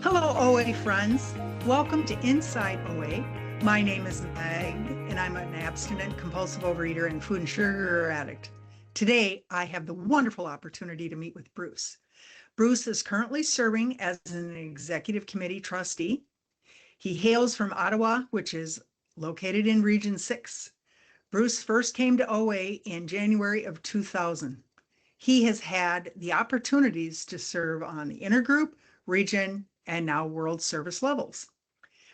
Hello, OA friends. Welcome to Inside OA. My name is Meg, and I'm an abstinent, compulsive overeater, and food and sugar addict. Today, I have the wonderful opportunity to meet with Bruce. Bruce is currently serving as an executive committee trustee. He hails from Ottawa, which is located in Region 6. Bruce first came to OA in January of 2000. He has had the opportunities to serve on the intergroup, region, and now world service levels.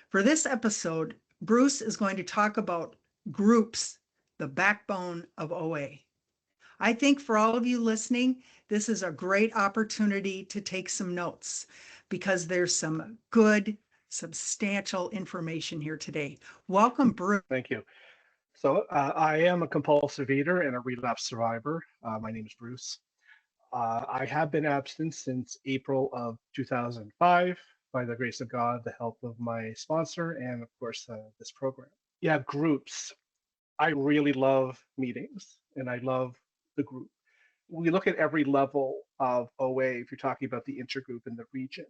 For this episode, Bruce is going to talk about groups, the backbone of OA. I think for all of you listening, this is a great opportunity to take some notes because there's some good, substantial information here today. Welcome, Bruce. Thank you. So I am a compulsive eater and a relapse survivor. My name is Bruce. I have been abstinent since April of 2005 by the grace of God, the help of my sponsor, and of course, this program. Yeah, groups. I really love meetings and I love the group. We look at every level of OA, if you're talking about the intergroup and the region,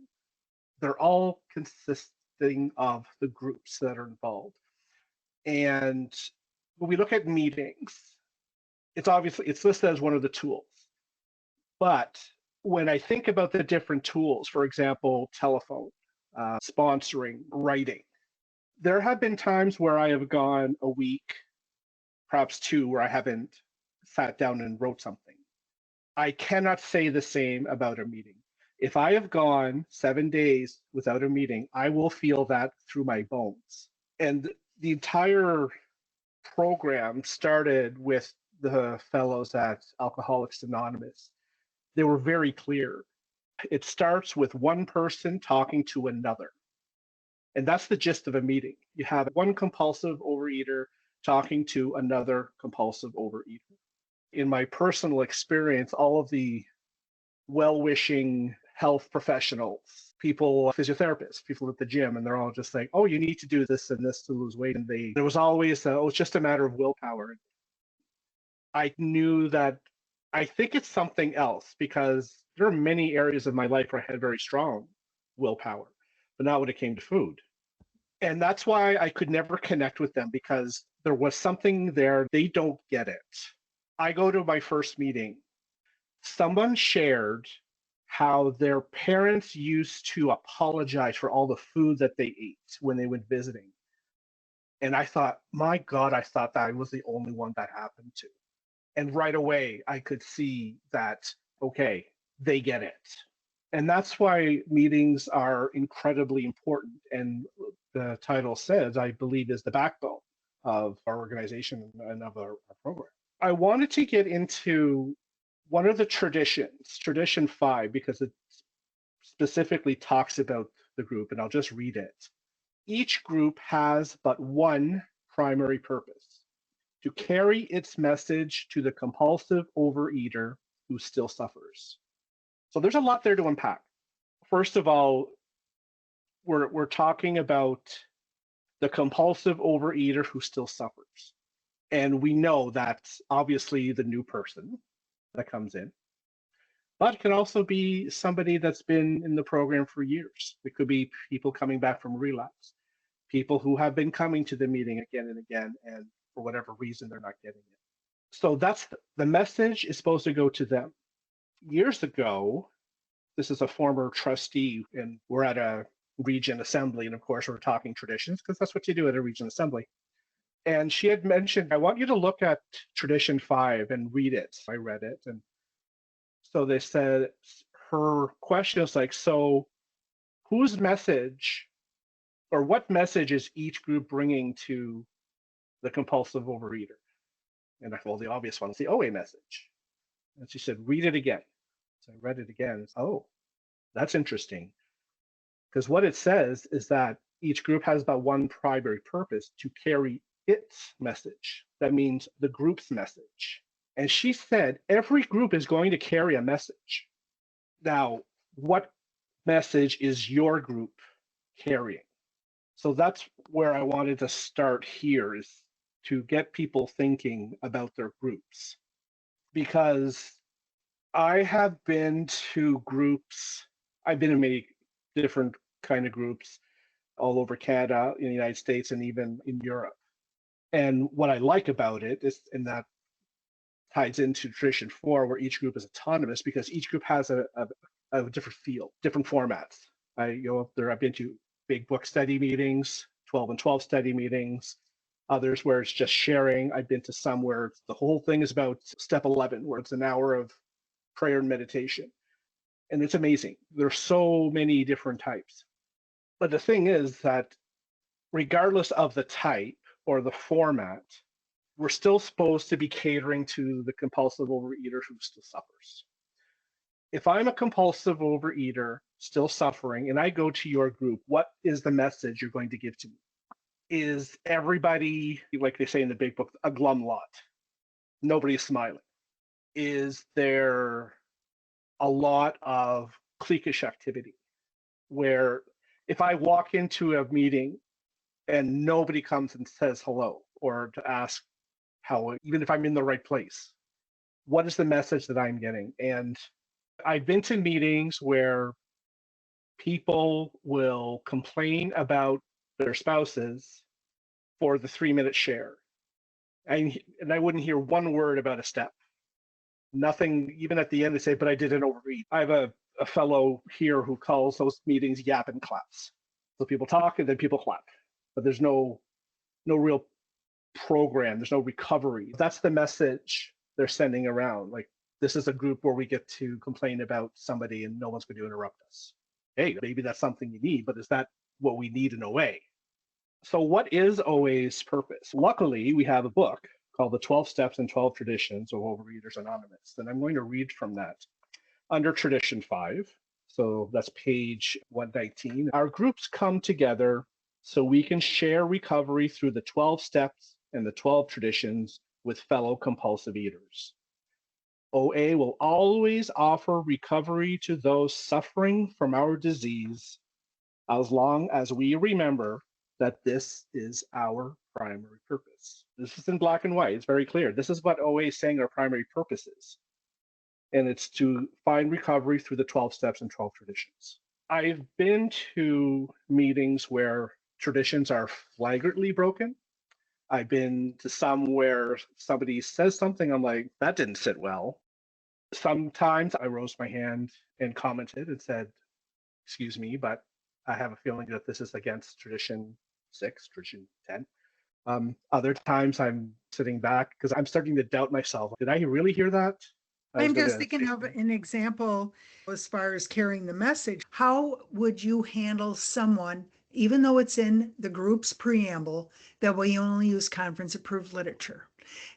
they're all consisting of the groups that are involved. And when we look at meetings, it's listed as one of the tools. But when I think about the different tools, for example, telephone, sponsoring, writing, there have been times where I have gone a week, perhaps two, where I haven't sat down and wrote something. I cannot say the same about a meeting. If I have gone 7 days without a meeting, I will feel that through my bones. And the entire program started with the fellows at Alcoholics Anonymous. They were very clear. It starts with one person talking to another. And that's the gist of a meeting. You have one compulsive overeater talking to another compulsive overeater. In my personal experience, all of the well-wishing health professionals, people, physiotherapists, people at the gym, and they're all just like, oh, you need to do this and this to lose weight. And there was always, oh, it's just a matter of willpower. I knew that I think it's something else because there are many areas of my life where I had very strong willpower, but not when it came to food. And that's why I could never connect with them because there was something there. They don't get it. I go to my first meeting. Someone shared how their parents used to apologize for all the food that they ate when they went visiting. And I thought, my God, I thought that I was the only one that happened to. And right away, I could see that, okay, they get it. And that's why meetings are incredibly important. And the title says, I believe, is the backbone of our organization and of our program. I wanted to get into one of the traditions, tradition 5, because it specifically talks about the group, and I'll just read it. Each group has but one primary purpose: to carry its message to the compulsive overeater who still suffers. So there's a lot there to unpack. First of all, we're talking about the compulsive overeater who still suffers. And we know that's obviously the new person that comes in, but it can also be somebody that's been in the program for years. It could be people coming back from relapse, people who have been coming to the meeting again and again, and for whatever reason, they're not getting it. So that's the message is supposed to go to them. Years ago, this is a former trustee, and we're at a region assembly, and of course, we're talking traditions because that's what you do at a region assembly. And she had mentioned, I want you to look at tradition 5 and read it. I read it. And so they said, her question is like, so whose message or what message is each group bringing to the compulsive overeater? And I thought, well, the obvious one is the OA message. And she said, read it again. So I read it again. Oh, that's interesting. Because what it says is that each group has about one primary purpose: to carry its message. That means the group's message. And she said, every group is going to carry a message. Now, what message is your group carrying? So that's where I wanted to start here, is to get people thinking about their groups. Because I have been to groups, I've been in many different kind of groups all over Canada, in the United States, and even in Europe. And what I like about it is, and that ties into tradition 4, where each group is autonomous, because each group has a different feel, different formats. I go up there, I've been to big book study meetings, 12 and 12 study meetings, others where it's just sharing. I've been to some where the whole thing is about step 11, where it's an hour of prayer and meditation. And it's amazing. There's so many different types. But the thing is that regardless of the type or the format, we're still supposed to be catering to the compulsive overeater who still suffers. If I'm a compulsive overeater still suffering and I go to your group, what is the message you're going to give to me? Is everybody, like they say in the big book, a glum lot? Nobody's smiling. Is there a lot of cliquish activity where if I walk into a meeting and nobody comes and says hello or to ask how, even if I'm in the right place, what is the message that I'm getting? And I've been to meetings where people will complain about their spouses for the 3-minute share. And I wouldn't hear one word about a step. Nothing, even at the end, they say, but I didn't overeat. I have a fellow here who calls those meetings yap and claps. So people talk and then people clap, but there's no real program. There's no recovery. That's the message they're sending around. Like, this is a group where we get to complain about somebody and no one's going to interrupt us. Hey, maybe that's something you need, but is that what we need in OA? So what is OA's purpose? Luckily, we have a book called The 12 Steps and 12 Traditions of Overeaters Anonymous. And I'm going to read from that. Under Tradition 5, so that's page 119, our groups come together so we can share recovery through the 12 steps and the 12 traditions with fellow compulsive eaters. OA will always offer recovery to those suffering from our disease as long as we remember that this is our primary purpose. This is in black and white. It's very clear. This is what OA is saying our primary purpose is. And it's to find recovery through the 12 steps and 12 traditions. I've been to meetings where traditions are flagrantly broken. I've been to some where somebody says something, I'm like, that didn't sit well. Sometimes I rose my hand and commented and said, excuse me, but I have a feeling that this is against tradition 6, tradition 10. Other times I'm sitting back because I'm starting to doubt myself. Did I really hear that? I'm just thinking of an example as far as carrying the message. How would you handle someone, even though it's in the group's preamble, that we only use conference approved literature?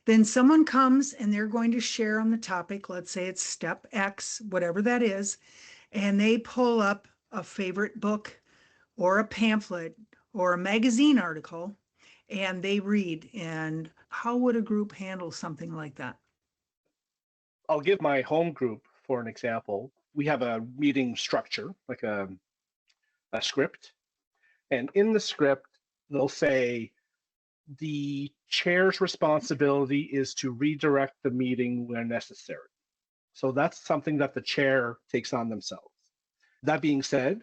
Then someone comes and they're going to share on the topic, let's say it's step X, whatever that is, and they pull up a favorite book or a pamphlet or a magazine article and they read. And how would a group handle something like that? I'll give my home group for an example. We have a meeting structure, like a script. And in the script, they'll say the chair's responsibility is to redirect the meeting when necessary. So that's something that the chair takes on themselves. That being said,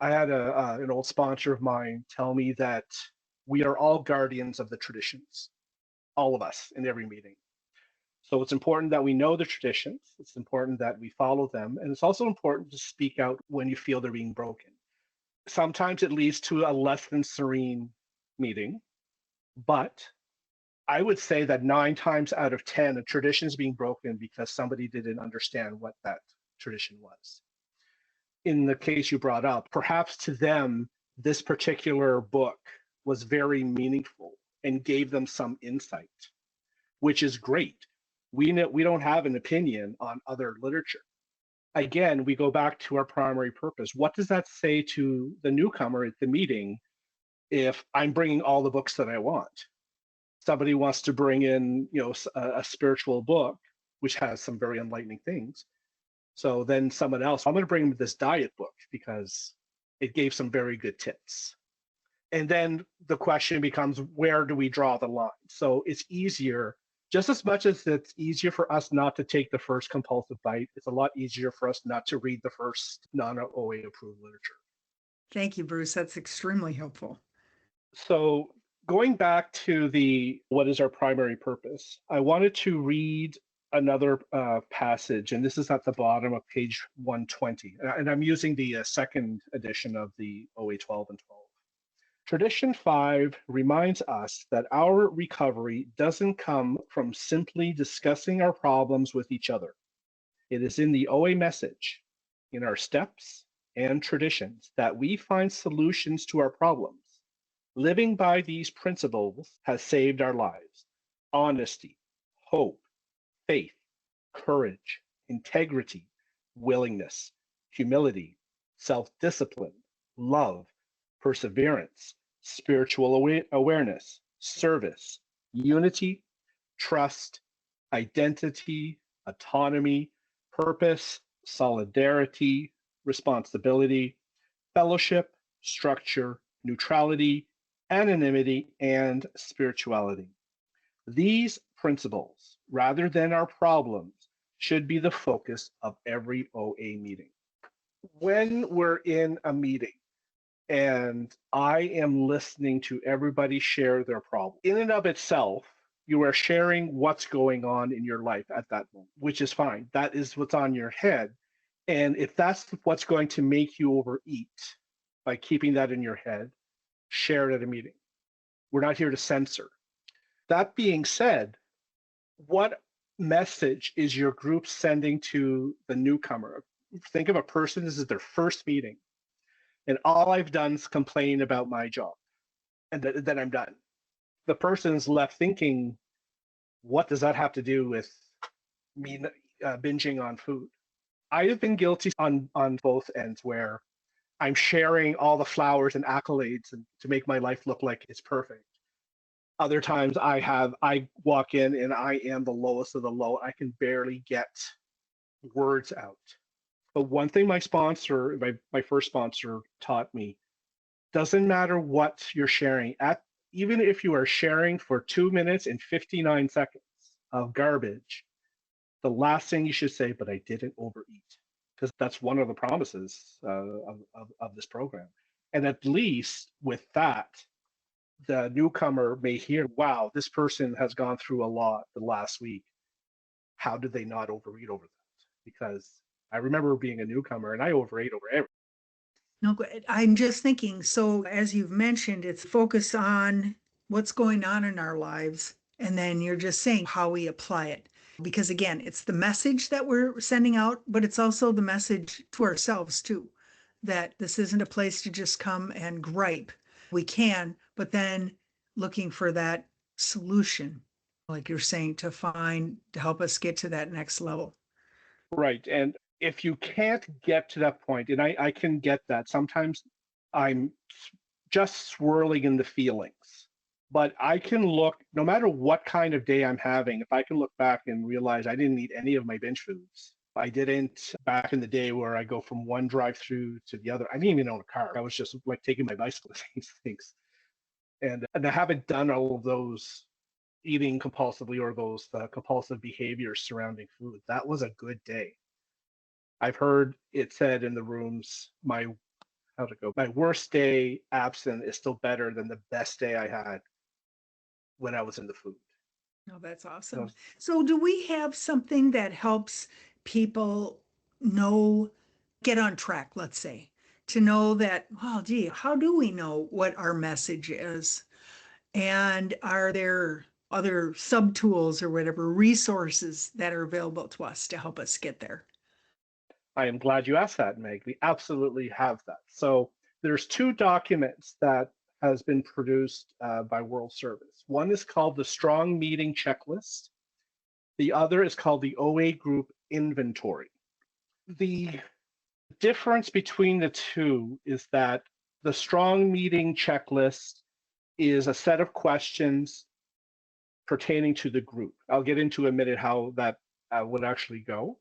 I had an old sponsor of mine tell me that we are all guardians of the traditions, all of us in every meeting. So it's important that we know the traditions. It's important that we follow them. And it's also important to speak out when you feel they're being broken. Sometimes it leads to a less than serene meeting, but I would say that 9 times out of 10, a tradition is being broken because somebody didn't understand what that tradition was. In the case you brought up, perhaps to them, this particular book was very meaningful and gave them some insight, which is great. We don't have an opinion on other literature. Again, we go back to our primary purpose. What does that say to the newcomer at the meeting if I'm bringing all the books that I want? Somebody wants to bring in, a spiritual book, which has some very enlightening things. So then someone else, I'm going to bring them this diet book because it gave some very good tips. And then the question becomes, where do we draw the line? So it's easier. Just as much as it's easier for us not to take the first compulsive bite, it's a lot easier for us not to read the first non-OA approved literature. Thank you, Bruce. That's extremely helpful. So going back to the what is our primary purpose, I wanted to read another passage, and this is at the bottom of page 120. And I'm using the second edition of the OA 12 and 12. Tradition 5 reminds us that our recovery doesn't come from simply discussing our problems with each other. It is in the OA message, in our steps and traditions, that we find solutions to our problems. Living by these principles has saved our lives. Honesty, hope, faith, courage, integrity, willingness, humility, self discipline, love, perseverance, spiritual awareness, service, unity, trust, identity, autonomy, purpose, solidarity, responsibility, fellowship, structure, neutrality, anonymity, and spirituality. These principles, rather than our problems, should be the focus of every OA meeting. When we're in a meeting and I am listening to everybody share their problem, in and of itself, you are sharing what's going on in your life at that moment, which is fine. That is what's on your head. And if that's what's going to make you overeat by keeping that in your head, share it at a meeting. We're not here to censor. That being said, what message is your group sending to the newcomer? Think of a person, this is their first meeting, and all I've done is complain about my job, and then I'm done. The person's left thinking, what does that have to do with me binging on food? I have been guilty on both ends where I'm sharing all the flowers and accolades and to make my life look like it's perfect. Other times I walk in and I am the lowest of the low. I can barely get words out. But one thing my sponsor, my first sponsor taught me, doesn't matter what you're sharing, even if you are sharing for 2 minutes and 59 seconds of garbage, the last thing you should say, but I didn't overeat. Because that's one of the promises of this program. And at least with that, the newcomer may hear, wow, this person has gone through a lot the last week. How did they not overeat over that? Because I remember being a newcomer and I overate over everything. No, I'm just thinking, so as you've mentioned, it's focus on what's going on in our lives. And then you're just saying how we apply it. Because again, it's the message that we're sending out, but it's also the message to ourselves too, that this isn't a place to just come and gripe. We can, but then looking for that solution, like you're saying, to help us get to that next level. Right. And if you can't get to that point, and I can get that, sometimes I'm just swirling in the feelings. But I can look, no matter what kind of day I'm having, if I can look back and realize I didn't eat any of my binge foods. I didn't back in the day where I go from one drive through to the other. I didn't even own a car. I was just like taking my bicycle to these things. And I haven't done all of those eating compulsively or those compulsive behaviors surrounding food. That was a good day. I've heard it said in the rooms, how'd it go? My worst day absent is still better than the best day I had when I was in the food. Oh, that's awesome. So, So, do we have something that helps people know, get on track, let's say, to know that, well, gee, how do we know what our message is? And are there other sub tools or whatever resources that are available to us to help us get there? I am glad you asked that, Meg. We absolutely have that. So there's two documents that has been produced by World Service. One is called the Strong Meeting Checklist. The other is called the OA Group Inventory. The difference between the two is that the Strong Meeting Checklist is a set of questions pertaining to the group. I'll get into a minute how that would actually go.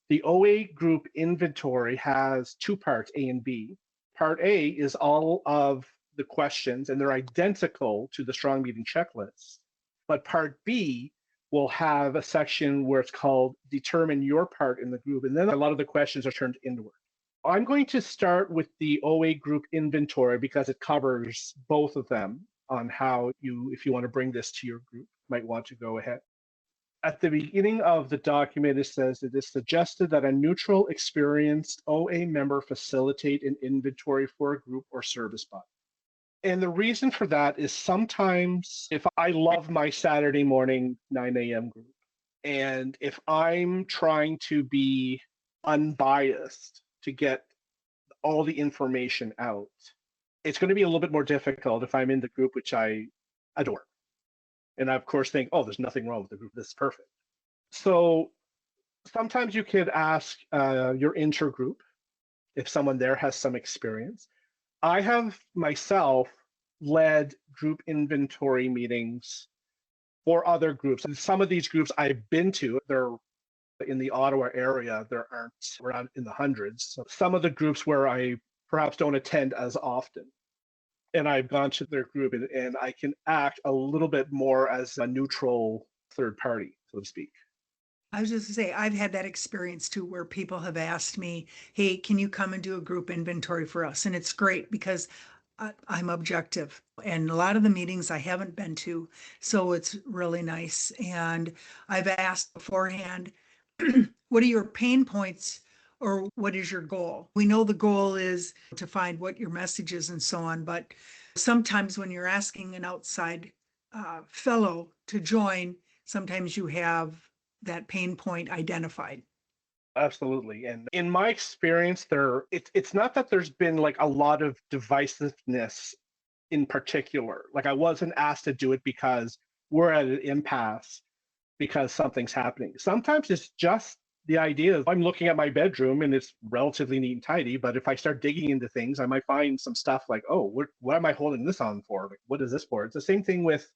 The OA group inventory has two parts, A and B. Part A is all of the questions, and they're identical to the strong meeting checklist. But part B will have a section where it's called determine your part in the group. And then a lot of the questions are turned inward. I'm going to start with the OA group inventory because it covers both of them on how you, if you want to bring this to your group, might want to go ahead. At the beginning of the document, it says it is suggested that a neutral, experienced OA member facilitate an inventory for a group or service body. And the reason for that is sometimes if I love my Saturday morning 9 a.m. group, and if I'm trying to be unbiased to get all the information out, it's going to be a little bit more difficult if I'm in the group, which I adore. And I, of course, think, oh, there's nothing wrong with the group. This is perfect. So sometimes you could ask your intergroup if someone there has some experience. I have myself led group inventory meetings for other groups. And some of these groups I've been to, they're in the Ottawa area, we're not in the hundreds. So some of the groups where I perhaps don't attend as often. And I've gone to their group and I can act a little bit more as a neutral third party, so to speak. I was just to say, I've had that experience too, where people have asked me, hey, can you come and do a group inventory for us? And it's great because I'm objective. And a lot of the meetings I haven't been to, so it's really nice. And I've asked beforehand, what are your pain points or what is your goal? We know the goal is to find what your message is and so on, but sometimes when you're asking an outside fellow to join, sometimes you have that pain point identified. Absolutely. And in my experience, it's not that there's been like a lot of divisiveness in particular. Like I wasn't asked to do it because we're at an impasse because something's happening. Sometimes it's just the idea of I'm looking at my bedroom and it's relatively neat and tidy, but if I start digging into things, I might find some stuff like, oh, what am I holding this on for? Like, what is this for? It's the same thing with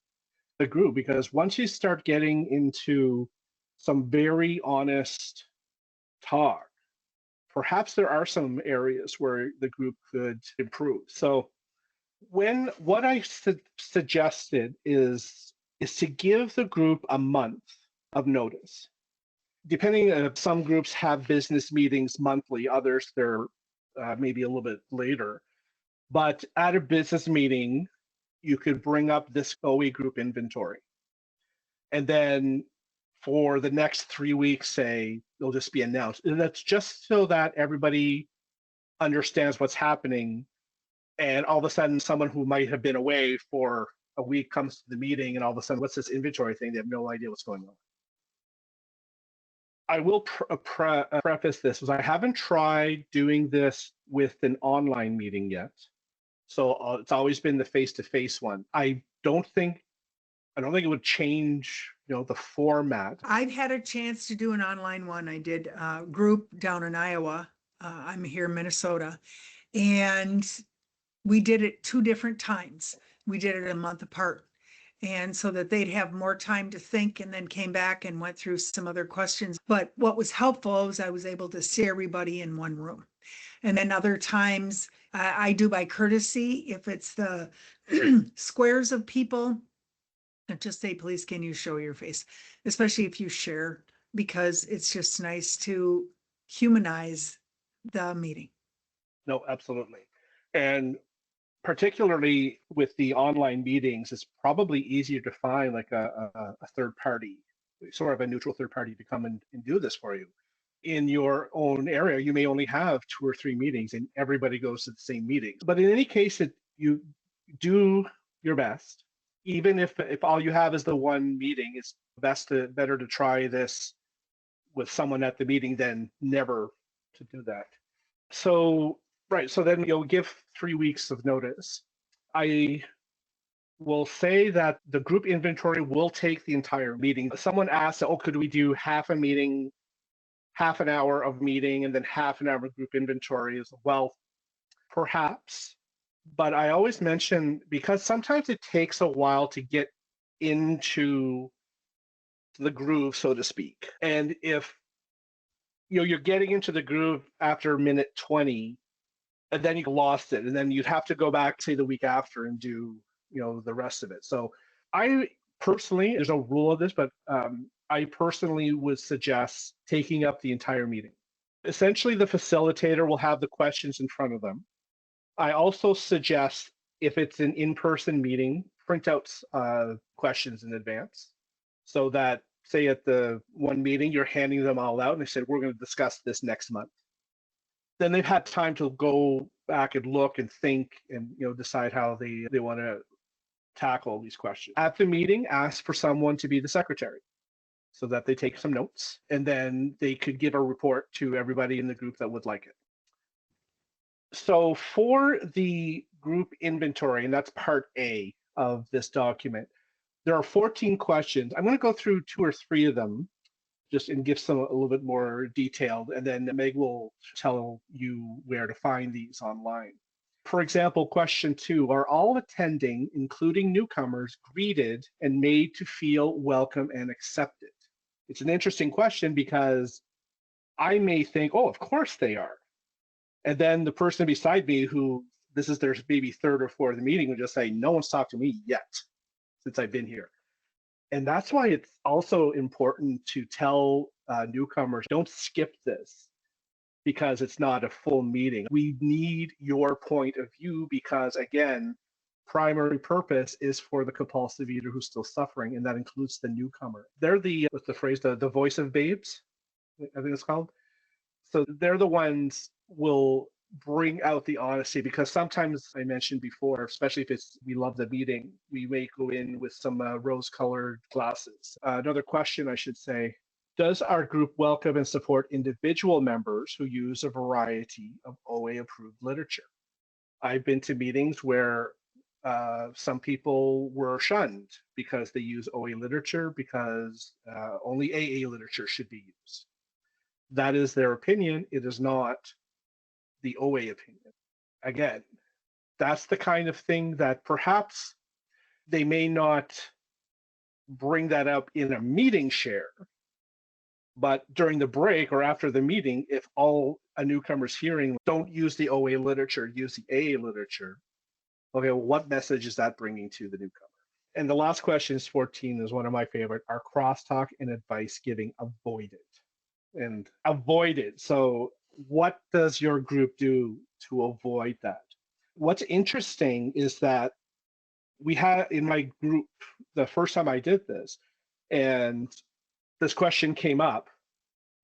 the group, because once you start getting into some very honest talk, perhaps there are some areas where the group could improve. So what I suggested is to give the group a month of notice. Depending on some groups have business meetings monthly, others they're maybe a little bit later. But at a business meeting, you could bring up this OE group inventory. And then for the next 3 weeks, say, it'll just be announced. And that's just so that everybody understands what's happening. And all of a sudden, someone who might have been away for a week comes to the meeting, and all of a sudden, what's this inventory thing? They have no idea what's going on. I will preface this as I haven't tried doing this with an online meeting yet. So it's always been the face-to-face one. I don't think it would change, the format. I've had a chance to do an online one. I did a group down in Iowa. I'm here in Minnesota. And we did it 2 different times. We did it a month apart. And so that they'd have more time to think and then came back and went through some other questions. But what was helpful was I was able to see everybody in one room. And then other times I do by courtesy. If it's the squares of people, just say, please, can you show your face? Especially if you share, because it's just nice to humanize the meeting. No, absolutely. And particularly with the online meetings, it's probably easier to find like a third party, sort of a neutral third party to come and do this for you. In your own area, you may only have 2 or 3 meetings and everybody goes to the same meetings. But in any case, you do your best. Even if all you have is the one meeting, it's better to try this with someone at the meeting than never to do that. So, right, so then you'll give 3 weeks of notice. I will say that the group inventory will take the entire meeting. Someone asked, oh, could we do half a meeting, half an hour of meeting, and then half an hour of group inventory as well? Perhaps. But I always mention, because sometimes it takes a while to get into the groove, so to speak. And if you're getting into the groove after minute 20, and then you lost it, and then you'd have to go back, say, the week after and do, the rest of it. So I personally, there's no rule of this, but I personally would suggest taking up the entire meeting. Essentially, the facilitator will have the questions in front of them. I also suggest if it's an in-person meeting, print out questions in advance so that, say, at the one meeting, you're handing them all out and they said, we're going to discuss this next month. Then they've had time to go back and look and think and decide how they want to tackle these questions. At the meeting, ask for someone to be the secretary so that they take some notes and then they could give a report to everybody in the group that would like it. So for the group inventory, and that's part A of this document, there are 14 questions. I'm going to go through 2 or 3 of them just and give some a little bit more detailed, and then Meg will tell you where to find these online. For example, question 2, are all attending, including newcomers, greeted and made to feel welcome and accepted? It's an interesting question because I may think, oh, of course they are. And then the person beside me who this is their maybe 3rd or 4th meeting would just say, no one's talked to me yet since I've been here. And that's why it's also important to tell newcomers, don't skip this because it's not a full meeting. We need your point of view because, again, primary purpose is for the compulsive eater who's still suffering, and that includes the newcomer. They're what's the phrase, the voice of babes, I think it's called. So they're the ones will bring out the honesty because sometimes I mentioned before, especially if we love the meeting, we may go in with some rose-colored glasses. Another question I should say, does our group welcome and support individual members who use a variety of OA-approved literature? I've been to meetings where some people were shunned because they use OA literature because only AA literature should be used. That is their opinion. It is not the OA opinion. Again, that's the kind of thing that perhaps they may not bring that up in a meeting share, but during the break or after the meeting, if all a newcomer's hearing, don't use the OA literature, use the AA literature, okay, well, what message is that bringing to the newcomer? And the last question is 14 is one of my favorite. Are crosstalk and advice giving avoided? And avoided. So what does your group do to avoid that? What's interesting is that we had in my group, the first time I did this, and this question came up,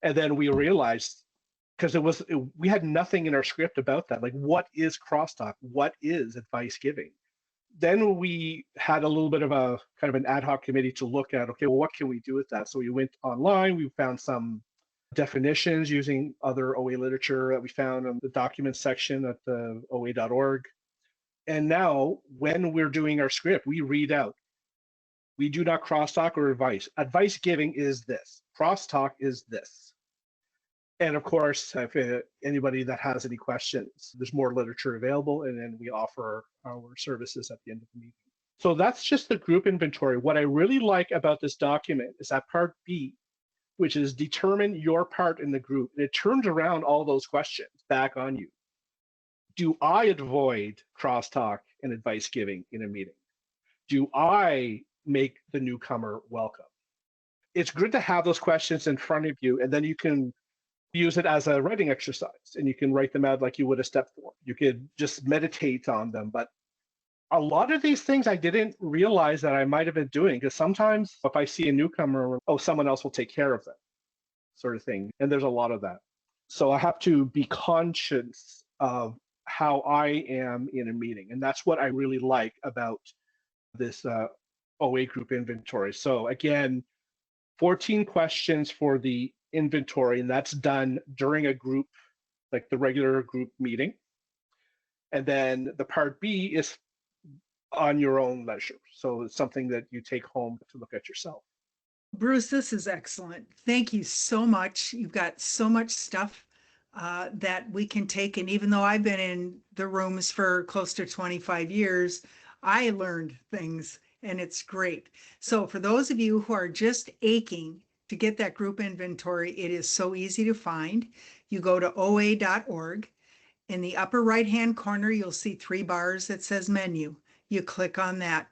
and then we realized, because we had nothing in our script about that, like what is crosstalk? What is advice giving? Then we had a little bit of a kind of an ad hoc committee to look at, okay, well, what can we do with that? So we went online, we found some definitions using other OA literature that we found in the documents section at the oa.org. And now when we're doing our script, we read out, we do not crosstalk or advice. Advice giving is this. Crosstalk is this. And of course, if anybody that has any questions, there's more literature available, and then we offer our services at the end of the meeting. So that's just the group inventory. What I really like about this document is that part B, which is determine your part in the group. And it turns around all those questions back on you. Do I avoid crosstalk and advice giving in a meeting? Do I make the newcomer welcome? It's good to have those questions in front of you, and then you can use it as a writing exercise, and you can write them out like you would a step form. You could just meditate on them, but a lot of these things I didn't realize that I might have been doing, because sometimes if I see a newcomer, oh, someone else will take care of them, sort of thing. And there's a lot of that. So I have to be conscious of how I am in a meeting. And that's what I really like about this OA group inventory. So again, 14 questions for the inventory, and that's done during a group, like the regular group meeting. And then the part B is on your own leisure. So it's something that you take home to look at yourself. Bruce, this is excellent. Thank you so much. You've got so much stuff that we can take. And even though I've been in the rooms for close to 25 years, I learned things, and it's great. So for those of you who are just aching to get that group inventory, it is so easy to find. You go to oa.org. In the upper right-hand corner, you'll see 3 bars that says menu. You click on that.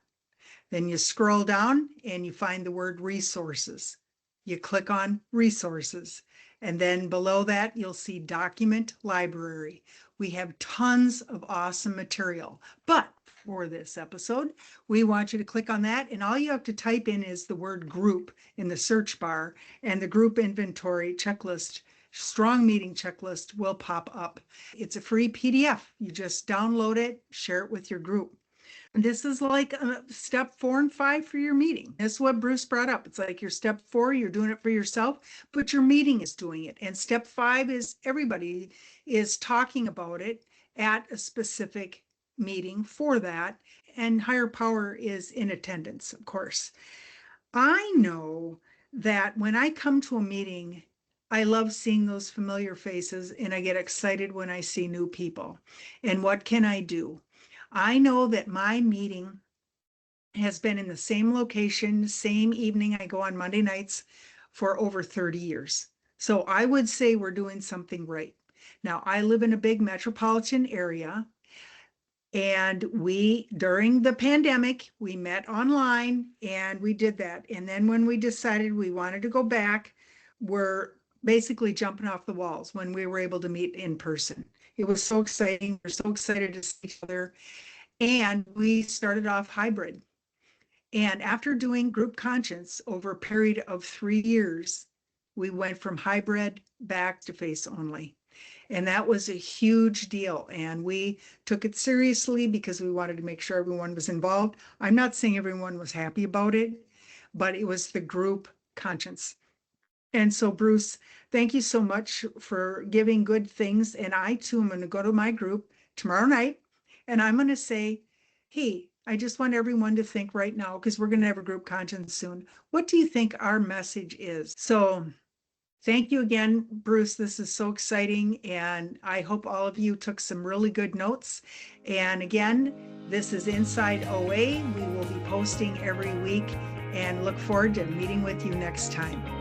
Then you scroll down and you find the word resources. You click on resources. And then below that, you'll see document library. We have tons of awesome material. But for this episode, we want you to click on that. And all you have to type in is the word group in the search bar, and the group inventory checklist, strong meeting checklist, will pop up. It's a free PDF. You just download it, share it with your group. This is like step 4 and 5 for your meeting. That's what Bruce brought up. It's like your step 4, you're doing it for yourself, but your meeting is doing it. And step 5 is everybody is talking about it at a specific meeting for that. And higher power is in attendance, of course. I know that when I come to a meeting, I love seeing those familiar faces, and I get excited when I see new people. And what can I do? I know that my meeting has been in the same location, same evening. I go on Monday nights for over 30 years. So I would say we're doing something right. Now, I live in a big metropolitan area, and during the pandemic, we met online and we did that. And then when we decided we wanted to go back, we're basically jumping off the walls when we were able to meet in person. It was so exciting. We're so excited to see each other. And we started off hybrid. And after doing group conscience over a period of 3 years, we went from hybrid back to face only. And that was a huge deal. And we took it seriously because we wanted to make sure everyone was involved. I'm not saying everyone was happy about it, but it was the group conscience. And so, Bruce, thank you so much for giving good things. And I too am going to go to my group tomorrow night, and I'm going to say, hey, I just want everyone to think right now, because we're going to have a group conscience soon. What do you think our message is? So thank you again, Bruce. This is so exciting. And I hope all of you took some really good notes. And again, this is Inside OA. We will be posting every week, and look forward to meeting with you next time.